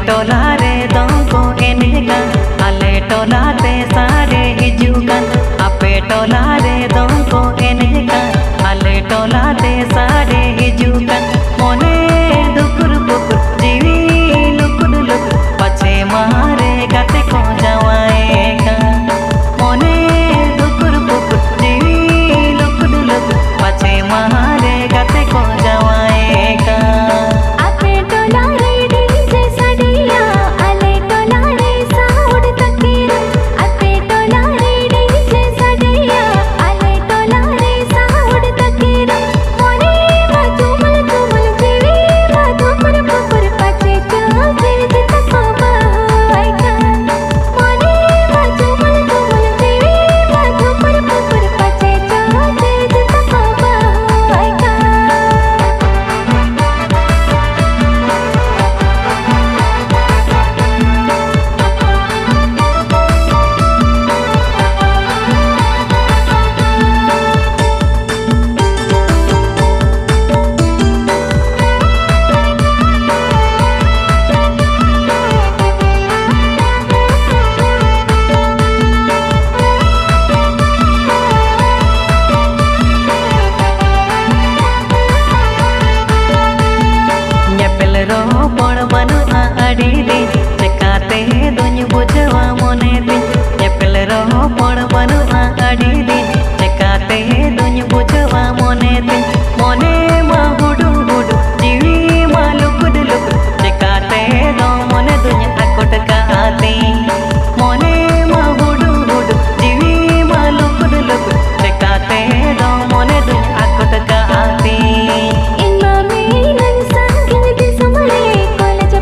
टोला रे दोंको एनेगा आले टोला ते सारे हिजुगान आपे टोला रे दोंको एनेगा आले टोला ते सारे हिजुगान मोने दुकुर बुकुर जीवी लुकुर लुकुर पछे मारे गाते को जावाएगा मोने दुकुर बुकुर जीवी लुकुर लुकुर पछे मारे गाते को जावाएगा चकाते दुनिया बुझवा मोने दिन एपल रहो पण बनुआ अड़ी दिन चकाते दुनिया बुझवा मोने दिन मोने मा हुडु हुडु जीवी मा लुकुड लुकुड चकाते दो मोने दुनिया अकोट का आती मोने मा हुडु हुडु जीवी मा लुकुड लुकुड चकाते दो मोने दुनिया अकोट का आती इन मामी नन संग के समरे college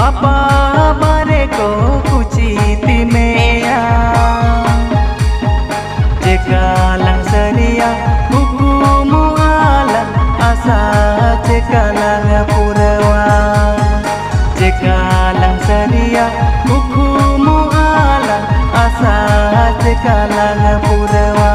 apa bare ko kuciti mea cekalang seria hukumu ala asa cekalang purawa cekalang seria hukumu ala asa cekalang purawa.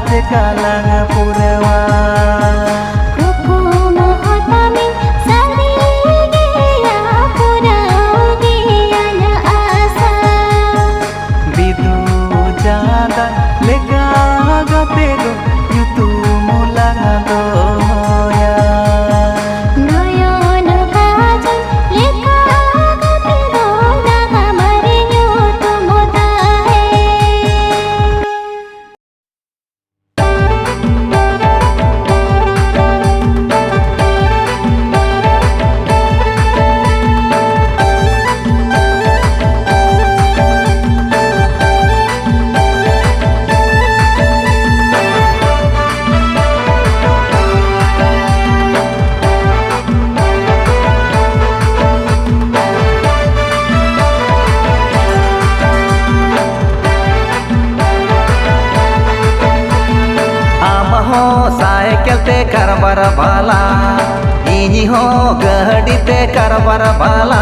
Cekalang purawa hukumu hotami sarigiya puraugiya asa bidu jada lega gatego yutu mulang doya noyon kajal leka gatego nagamare yutu mudahe. Cycle ते कारबार बाला इनी हो गहडी ते कारबार बाला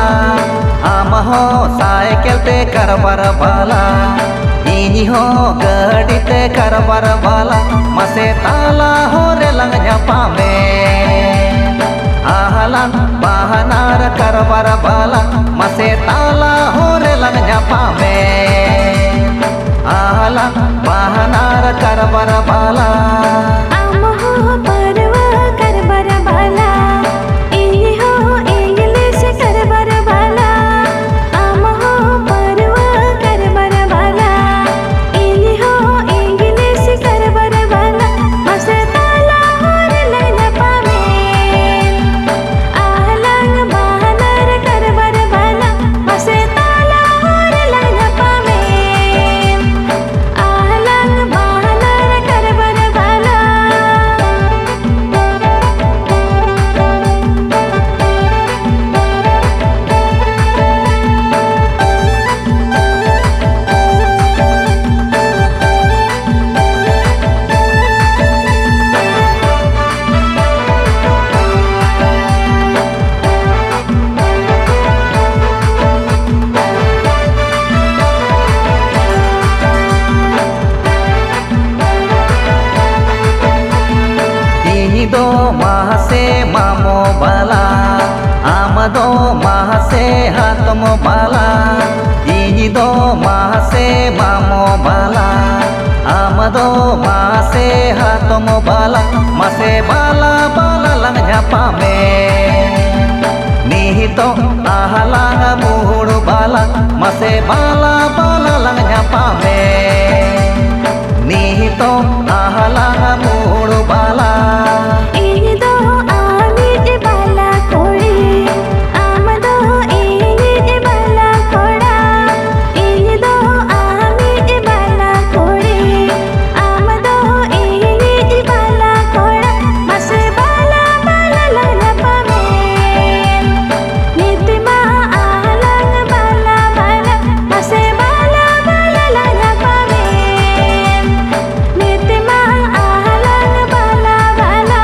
आम हो cycle ते कारबार बाला इनी हो गहडी ते कारबार बाला मसे ताला हो रे लंग पामे आहलन बहनार कारबार बाला मसे ताला हो रे लंग पामे आहलन बहनार कारबार बाला Ahlan Amado mase hatomo bala mase bala bala lang nyapame Nihito ahalang muhuru bala mase bala bala lang nyapame Nihito ahalang muhuru bala Ido amit bala kori amado ingit bala kora Ido amit bala kori amado ingit bala kora mase bala bala lana pamen nitima alang bala bala mase bala bala lana pamen nitima alang bala bala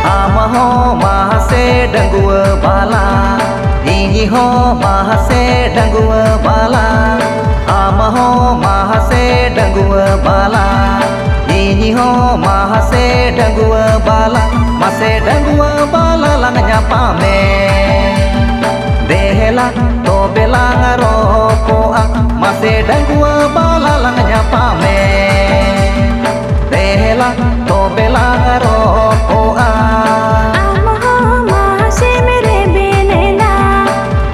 Amaho mahase dangua bala Ini ho mahase dangua bala Amaho mahase dangua bala Ini ho mahase dangua bala Mase dangua bala lang nyapame Dehela to belang ropoa Mase dangua bala lang nyapame Dehela to belang ropoa Amaho mahase mere benena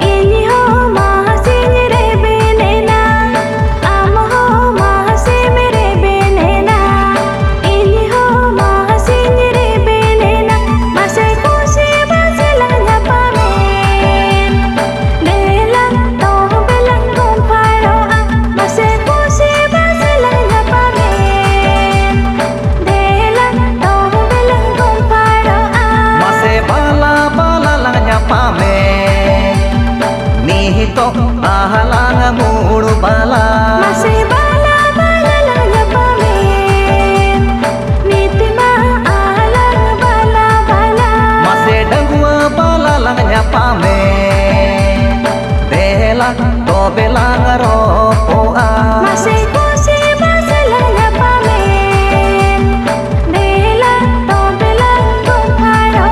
ini ho mahase mere benena Amaho mahase mere benena ini ho mahase mere benena mase kose basilanya pamen Delang to belang kumparo mase kose basilanya pamen Delang to belang kumparo Mase bala bala lang nyapame Nihito ahalang muru bala Mase bala bala lanya pamen nitima alang bala bala Mase dangua bala lang nyapame Dehela to belang ropoa Mase kose basilanya pamen Delang to belang kumparo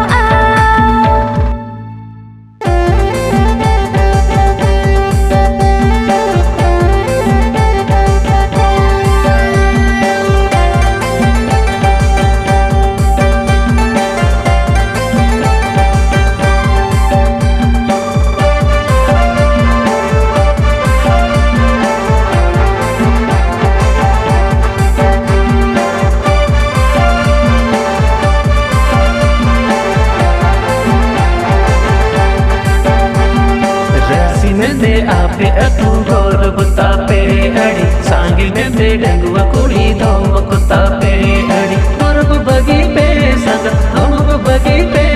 Rasi mende ape atu gor butape adi Sangil mende dangua kuri dom kutape adi Gorb bagi pe sang hum bagi pe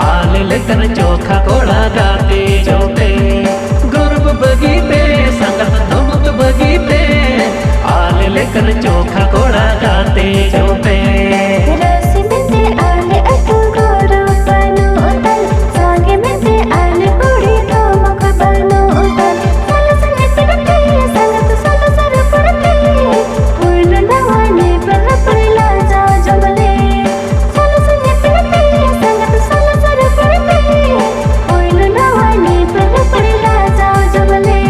आले लेकर चोखा कोड़ा गाते जोते गर्भ बगी पे संगत धमक बगी पे आले लेकर चोखा कोड़ा गाते जोते Rasi mende ale atu goro panu utal Sange mende ale kuri tomak panu utal Sala sange pirate sala tu sala sara purate Purna nawani perla perla ja jamale Sala sange pirate sala tu sala sara purate Purna nawani perla perla ja jamale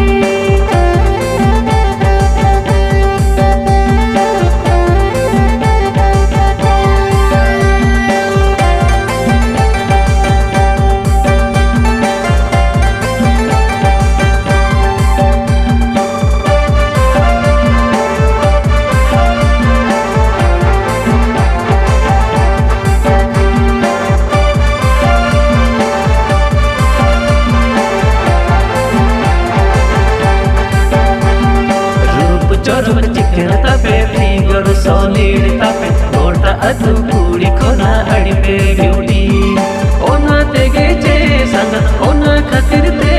रूप चोरम chicken तापे figure solid तापे गोटा अदु पूरी कोना अड़िपे beauty ओना तेगे चे संग ओना खातिर ते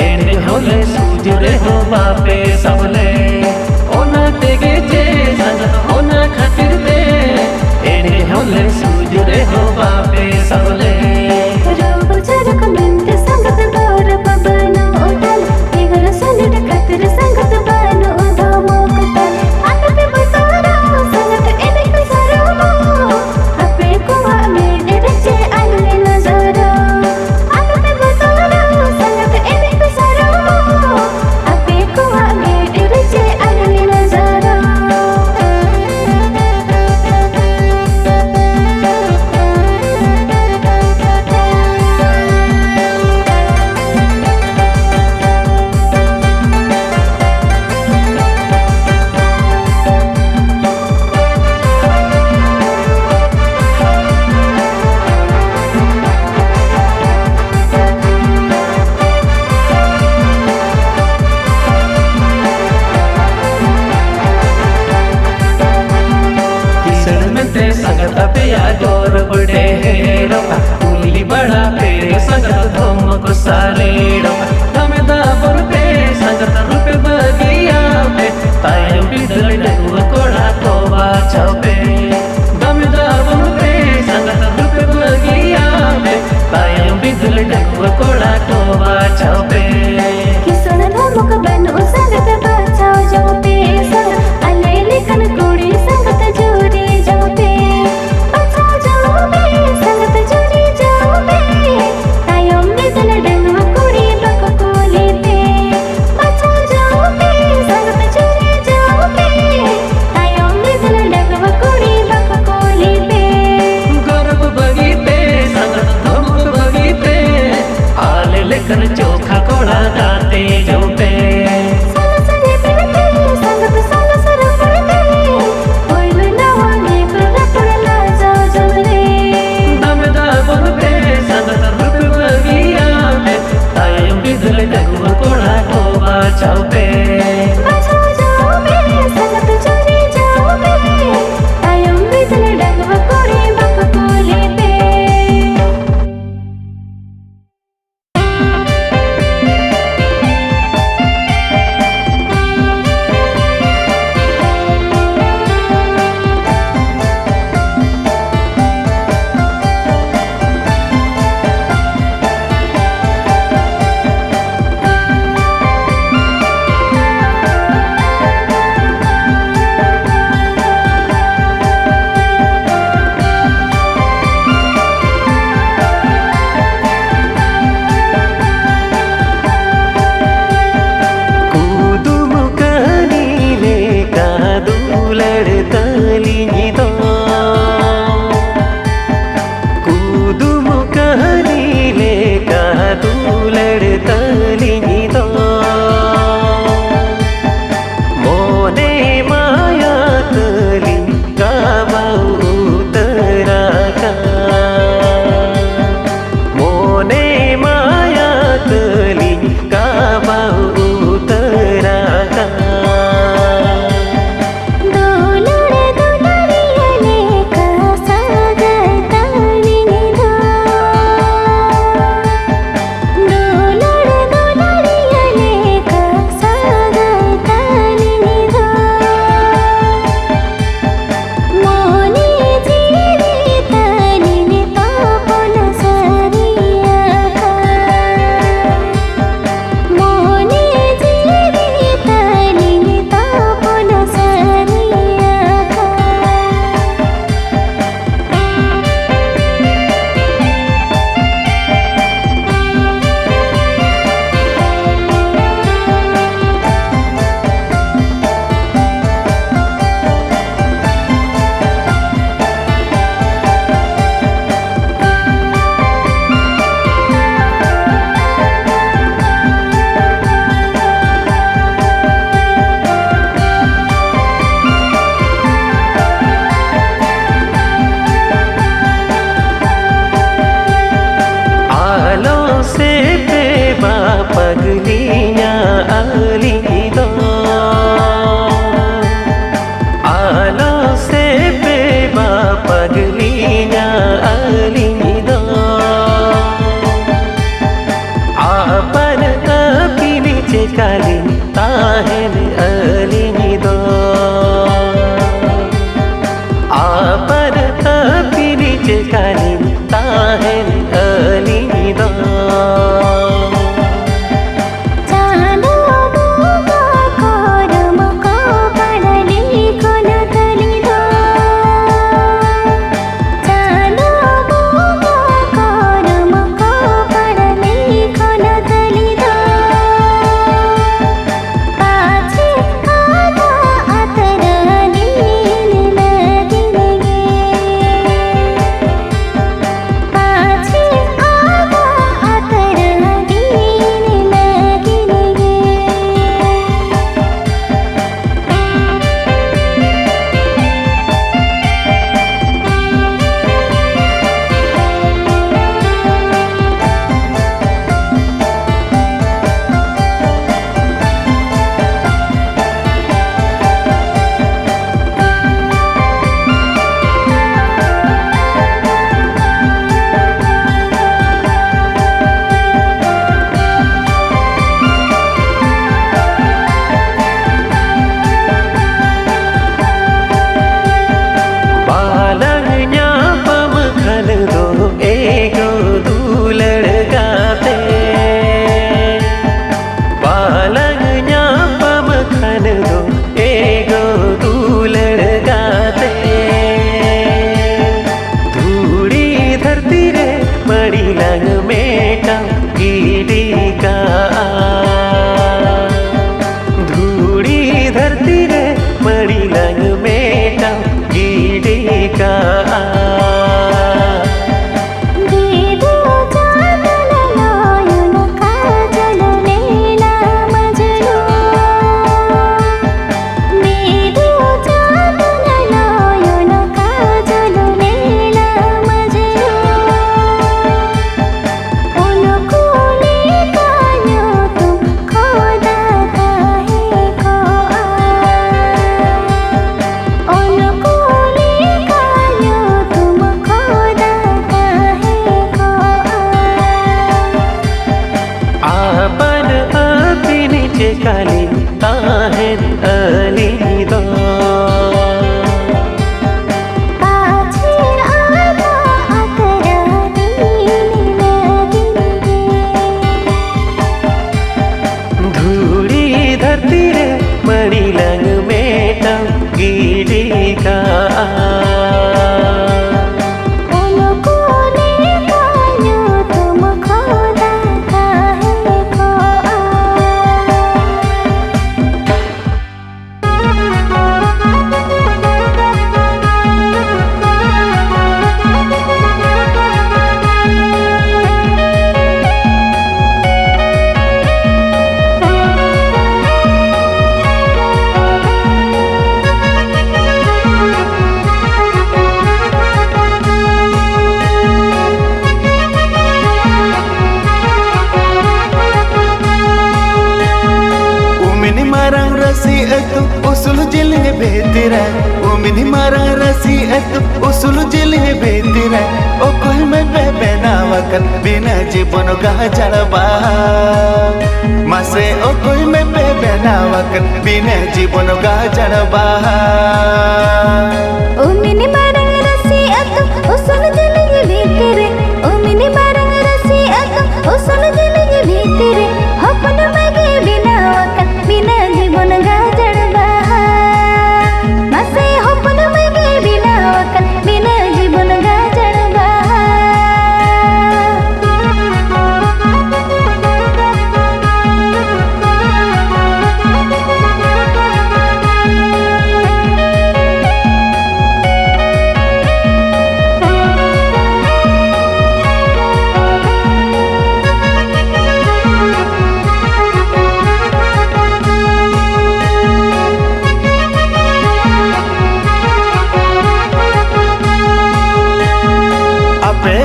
एने होले सूजरे हो बापे सबले ओना तेगे चे saledong dame da borpe sangat rupe bagia pe tayam bidal dagwa koda ko bachape dame da borpe sangat rupe bagia pe tayam bidal dagwa koda ko bachape किसुना धमक बनु संगत बचाओ जो पे संग अले लिखन कुड़ी संगत जोरी जो पे बचाओ जो पे संगत जोरी जो पे तायम बिदल डंगवा कुड़ी बको में गिड़ी का काली ताहें अली दो पाछे आना आकरा नीली लगी धूड़ी धरती रे मणि लंग में गिड़ी का rasi itu usul jilnya betira umini marang rasi itu usul jilnya betira okoi me bebe nawakan bina jibon gajalba mase okoi me bebe nawakan bina jibon gajalba umini marang rasi itu usul jilnya betira umini marang rasi itu usul jilnya betira hapun mage bina wakan bina jibon gajalba mase hapun mage bina wakan bina jibon gajalba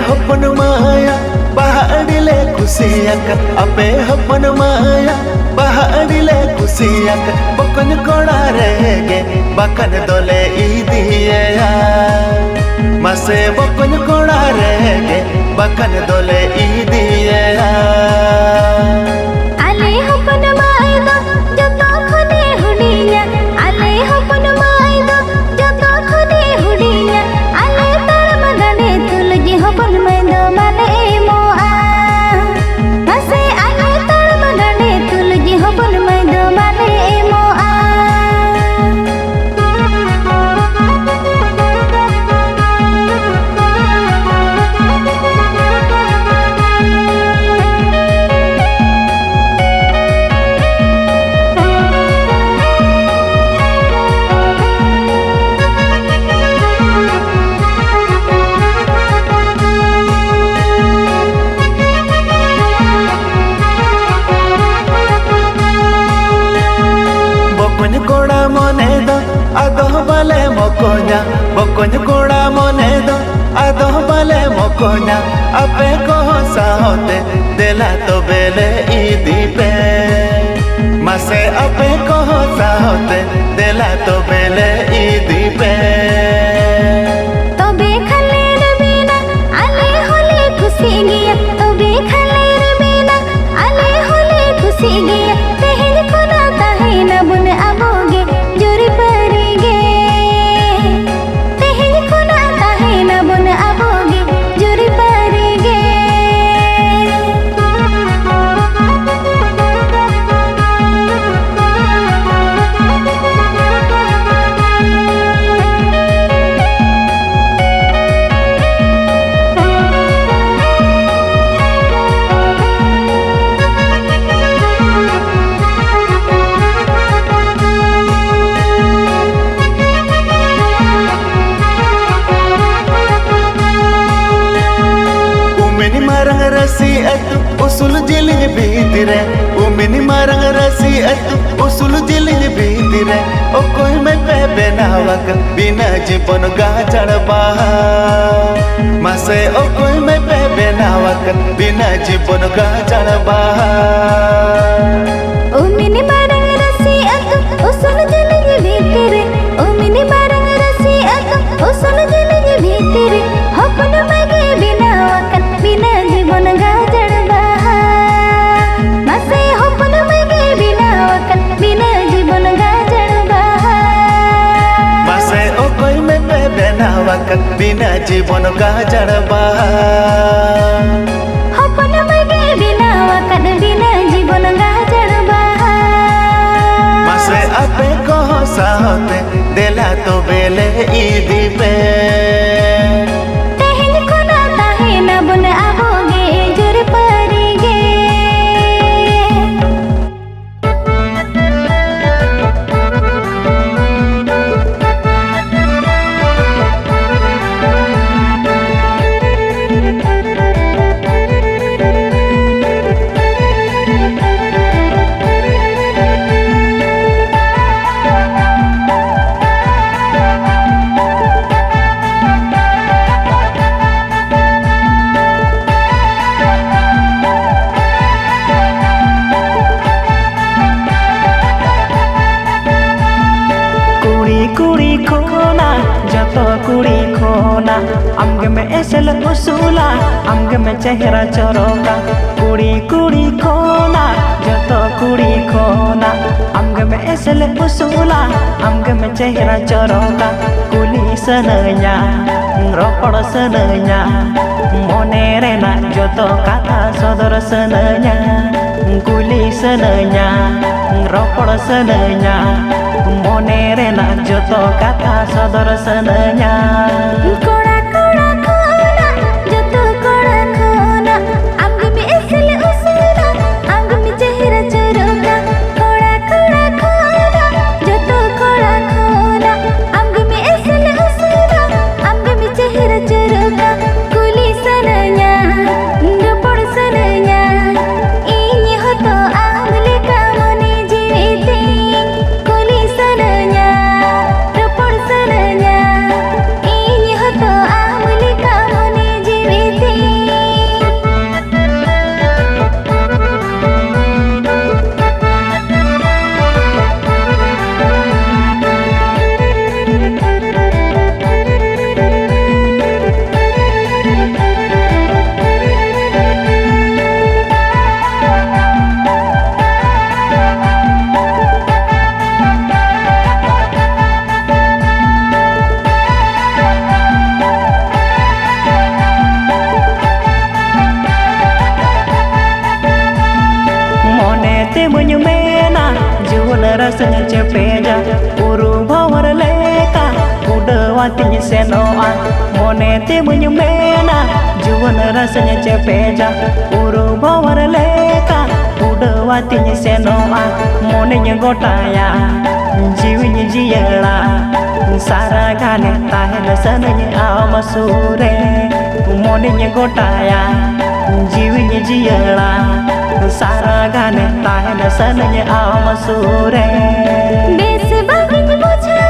hapun maya bahadile kusiyakan ape hapun maya bahadile kusiyakan bokon koda rege bakan dole idiya mase bokon koda rege bakan dole idiya ale hapun maya joto khone hudiya ale hapun maya joto khone hudiya ale tar magane tulgi hapun maya mane moa mase ale tar magane tulgi hapun maya mane moa bokon koda mone do adoh bale mokonya bokon koda mone do adoh bale mokonya ape ko sahote dela to bele idi pe mase ape ko sahote dela to bele idi pe tobe khaler bina ale hole khushi giya tobe khaler bina ale hole khushi giya tehin kona tahe na bun aboge jori parige tehin kona tahe na bun aboge jori parige atu usul jilin bhitire okoi me pe benawak bina jibon gajar baha mase okoi me pe benawak bina jibon gajar baha Umini barang rasi aku usul jilin bhitire umini barang rasi aku usul jilin bhitire hapun mage binawakan bina jibon gajar baha mase hapun mage binawakan bina jibon gajar baha mase okoi me pe benawak bina jibon gajar baha hapun mage binawakan bina jibon gajar baha mase ape ko sahote dela to bele idi pe Teheng khona tahena bun aboge jur parige कुड़ी खोना जतो कुड़ी खोना आमगे में acyl उसूला आमगे में चेहरा चरोका कुड़ी खोना जतो कुड़ी खोना आमगे में एसल उसूला आमगे में चेहरा चरोका कुली सनया रोपड़ सनया मोने रेना जतो कथा सदर सनया कुली सनया रोपड़ सनया मोने रेना जतो कथा सदर सनया कोड़ा कोड़ा खोना जतो कोड़ा खोना आमगे में एसल उसूला आमगे में चेहरा चरोका कोड़ा कोड़ा खोना जतो कोड़ा खोना आमगे में एसल उसूला आमगे में चेहरा चरोका कुली सनया रोपड़ सनया इनी होतो आमले का मने जीविते कुली सनया रोपड़ सनया इनी होतो आमले का मने जीविते मोने ते मुझ में ना जुवन रसन चपेजा उरु भवर लेका उडवाती सेनोआ मोने ते मुझ में ना जुवन रसन चपेजा उरु भवर लेका उडवाती सेनोआ मोने गोटाया जीविनी जियला सारा गाने ताहन सनय आमसूरे मोने गोटाया जीविनी जियला सारा गाने ताहन सनय आमसूरे बेस बागिन बुझा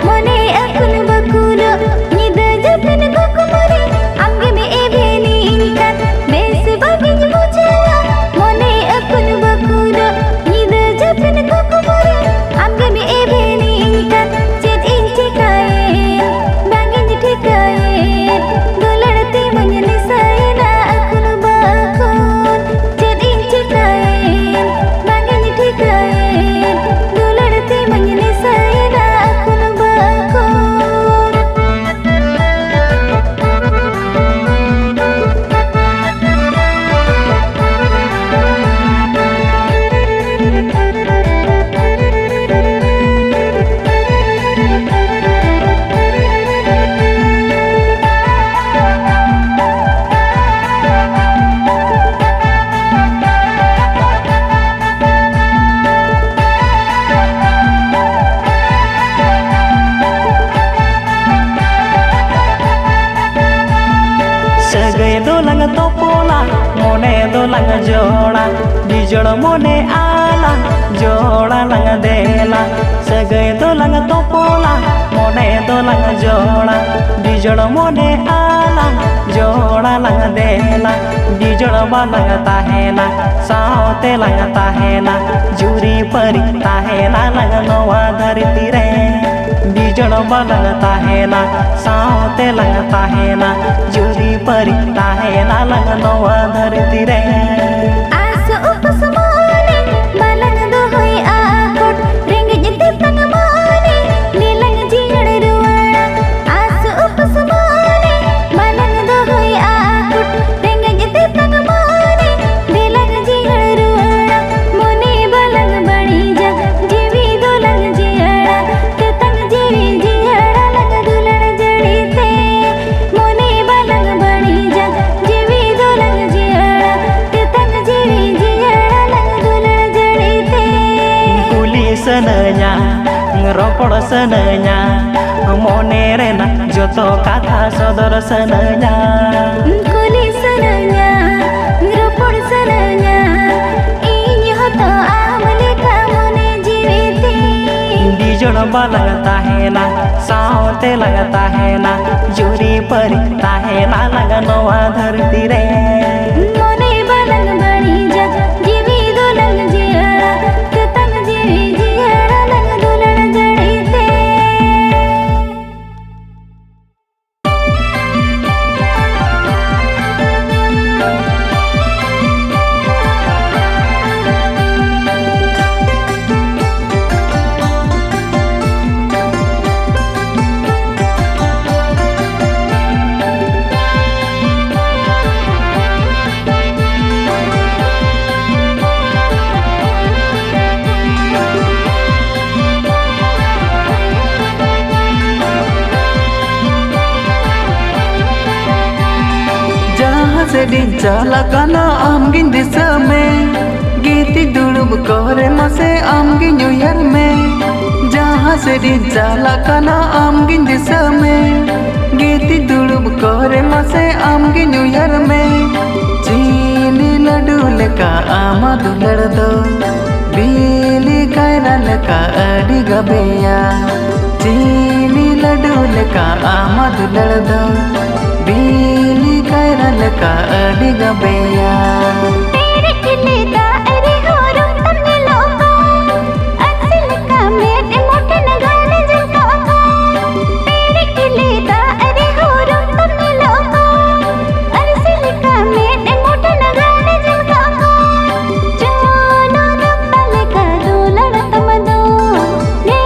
मने अकुल बकुलो निद जपन गोकुमरे आमगे में एभेनी इनकान बेस बागिन बुझा मने अकुल बकुलो निद जपन गोकुमरे आमगे में एभेनी इनकान चेत इंची काए बागिन ठिकाए दुलड़ते मुझे साइना अकुल बकुल चेत इंची काए बागिन ठिकाए दुलड़ते मुझे साइना अकुल बकुल मोने दो लंग जोड़ा बिजोड़ मोने आला जोड़ा लंग देला सगै दो लंग तोपोला मोने दो लंग जोड़ा बिजोड़ मोने आला जोड़ा लंग देला बिजोड़ बालंग ताहेला सावते लंग ताहेला जुरी परी ताहेला लंग नवा धरती रे बिजोड़ बालंग ताहेला सावते लंग ताहेला जुरी परी ताहेला लंग नवा धरती रे आस उपसमाने बालंग दो होई आकोट रेंगे जते तंग माने नीलंग जीड़ रुवाड़ा आस उपसमाने बालंग दो होई आकोट रेंगे जते तंग माने नीलंग जीड़ रुवाड़ा मोने बालंग बणी जा जीवी दो लंग जीड़ा ते तंग जीवी जीड़ा लंग दुलड़ जड़ी थे मोने बालंग बणी जा जीवी दो लंग जीड़ा ते तंग जीवी जीड़ा लंग दुलड़ जड़ी थे कुली सनanya ngeropor senenya mone rena joto kata sodor senenya कुली सनanya ngeropor सनanya ini hoto amle ka mone जीविते बिजोड़ बालंग ताहेला सावते लंग ताहेला जुरी परी ताहेला लंग नवा धरती रे मोने बालंग बणी जा जीवी दो लंग जीड़ा ते तंग जीवी जीड़ा लंग दुलड़ जड़ी थे जहाँ से डिंचाला काना आमगिन दिशा में गीती दुड़ुब कोरे मसे आमगिन न्यूयर में जहाँ से डिंचाला काना आमगिन दिशा में गीती दुड़ुब कोरे मसे आमगिन न्यूयर में चीनी लड्डू लेका आमा दुलड़ दो बीली कायरा लेका अड़ी गबेया चीनी लड्डू लेका आमा दुलड़ दो बीली कायरा लेका अड़ी गबेया तेरे किले दाएरे हो रूम तन्ने लोका अक्सिल का मेरे मोटे नगाने जंका का तेरे किले दाएरे हो रूम तन्ने लोका अक्सिल का मेरे मोटे नगाने जंका का जोनो रक्तल का दुलड़ तम दो ने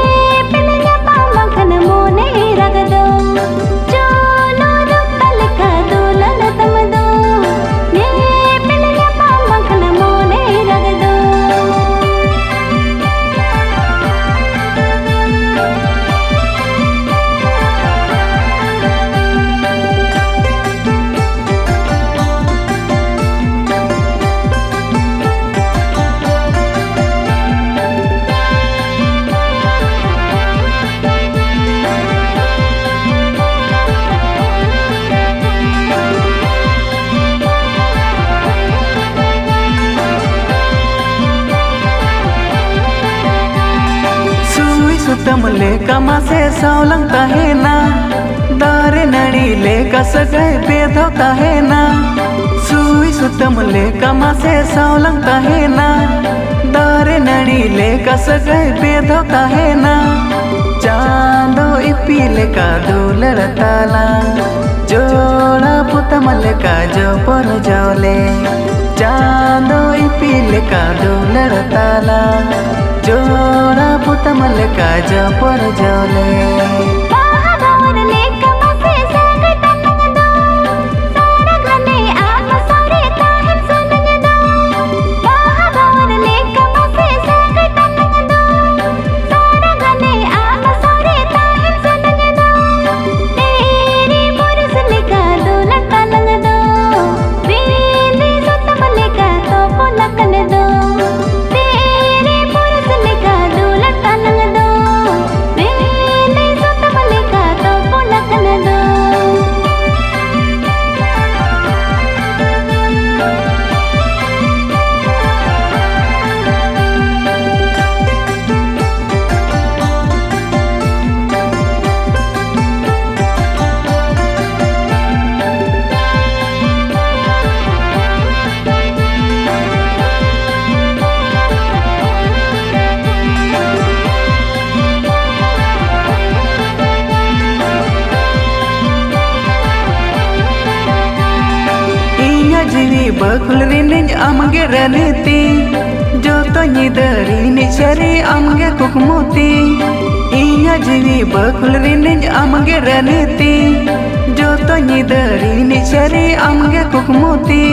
पिलया पामकन मोने रग दो जोनो रक्तल का दुलड़ तम दो ने पिलया पामकन मोने रग दो सुई सुतम लेका मासे सावलंग ताहेना दारे नड़ी लेका सगै बेधो ताहेना सुई सुतम लेका मासे सावलंग ताहेना दारे नड़ी लेका सगै बेधो ताहेना चांदो इपी लेका दुलड़ ताला जोड़ा पुतम लेका जो पर जोले चांदो इपी लेका दुलड़ ताला जोड़ा पुतम लेका जो पर जोले बाहर लेका मसे सागर तंग दो सारा घने आग सारे ताहिन सुनग दो बाहर लेका मसे सागर तंग दो सारा घने आग सारे ताहिन सुनग दो तेरे पुरुष लेका दुलड़ तंग दो बेली सुतम लेका तो पुलकन दो तेरे पुरुष लेका दुलड़ तंग दो बेली सुतम bakul rinding amge raniti joto nyidari ni cari amge kukmuti inya jiwi bakul rinding amge raniti joto nyidari ni cari amge kukmuti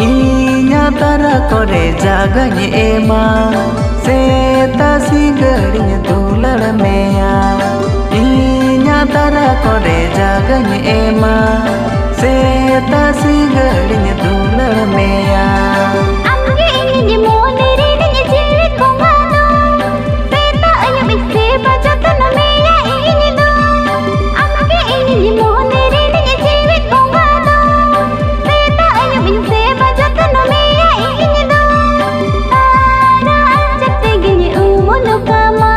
inya tara kore jaganya ema seta sigarinya dular meya inya tara kore jaganya ema seta sigarinya dular meya amge ini mone rini jiri kongano seta ayo bisi bajatan meya ini do amge ini mone rini jiri kongano seta ayo bisi bajatan meya ini do tara ajate gini umunu kama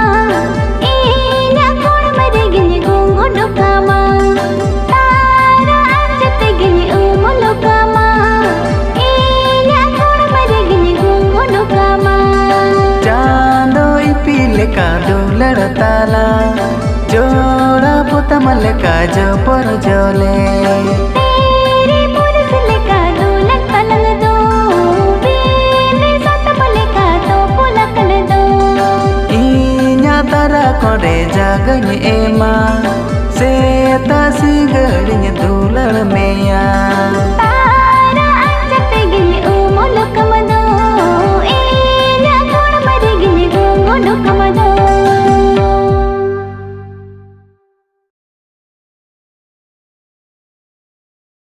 inya kor mare gini gungudu kama tara ajate gini umunu kama inya kor mare gini gungudu kama Chando इपिले का दुलर ताला जोड़ा पुतमल का जो पर जोले तेरे पुरुष लेका दुलक तलन दो बीने सत पलेका तो पुलकन दो inya tara kore jaganya ema seta sigarinya dular meya तारा अंजते गिनी उमुलुक मदो इन्या कोण मरे गिनी गुंगुडुक मदो